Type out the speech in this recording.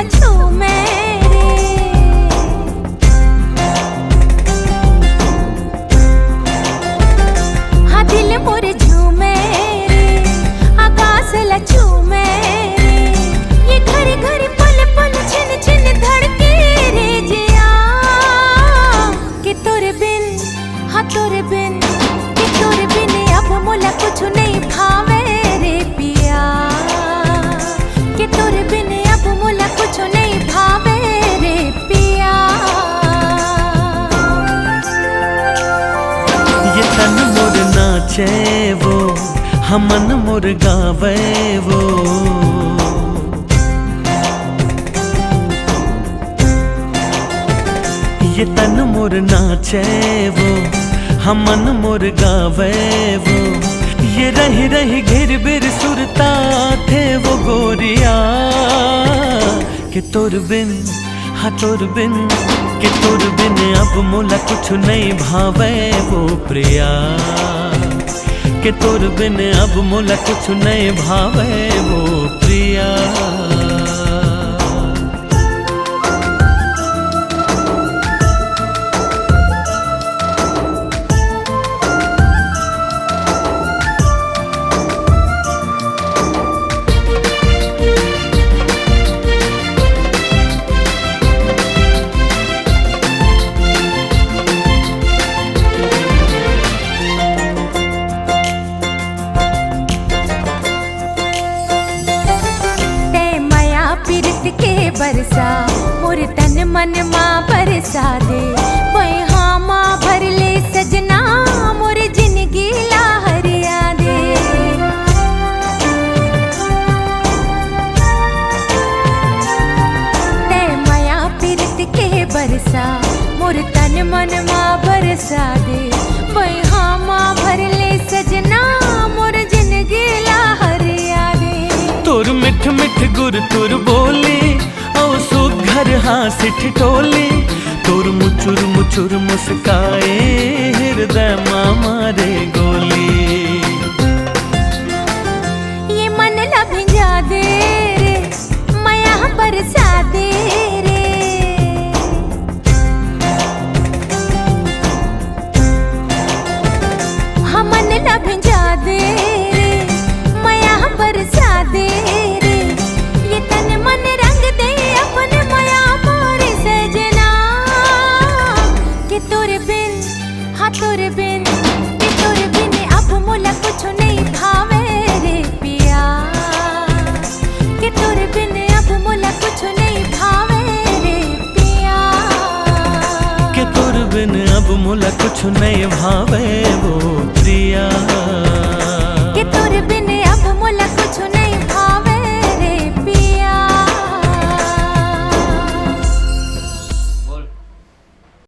लछू मेरे। हाँ दिल मोर झूमे रे, आकाश लछू मेरे। ये घड़ी घड़ी पल पल छिन छिन धड़के रे जिया। कि तोरे बिन, हाँ तोरे बिन, कि तोरे बिन अब मोला कुछ नहीं भावे रे पिया। कि तोरे बिन अब मोला कुछ नहीं भावे रे पिया। ये तन मोर नाचे वो, हमन मोर गावे वो। ये तन मोर नाचे वो, हमन मोर गावे वो। ये रही रही घिर बिर सुरता थे वो गोरिया। कि तोर बिन, हाँ तोर बिन, कि तोर बिन अब मोला कुछ नहीं भावे वो प्रिया। कि तोर बिन अब मोला कुछ नहीं भावे वो प्रिया। के बरसा मोर तन मन माँ बरसा दे। वही माँ भर ले सजना मोर जिंदगी लहरिया दे। ते माया पीरत के बरसा मोर तन मन माँ बरसा दे। वही माँ भर ले सजना मोर जिंदगी लहरिया दे। तोर मिठ मिठ गुर तुर बोली औ सुघर हाथ ठिठोली। तोर मुचुर मुचुर मुस्काए हृदय माँ मारे गोली। ये मन लभिंजा दे रे, माया बरसा दे रे। हाँ मन लभिंजा दे रे, माया बरसा दे रे। ये तन मन रंग दे अपन माया मोर सजना। कि तोरे बिन, हाँ तोरे बिन, कि तोरे बिन अब मोला कुछ नहीं भावे रे पिया। कि तोरे बिन अब मोला कुछ नहीं भावे रे पिया। कि तोर बिन अब मोला कुछ नहीं भावे वो प्रिया।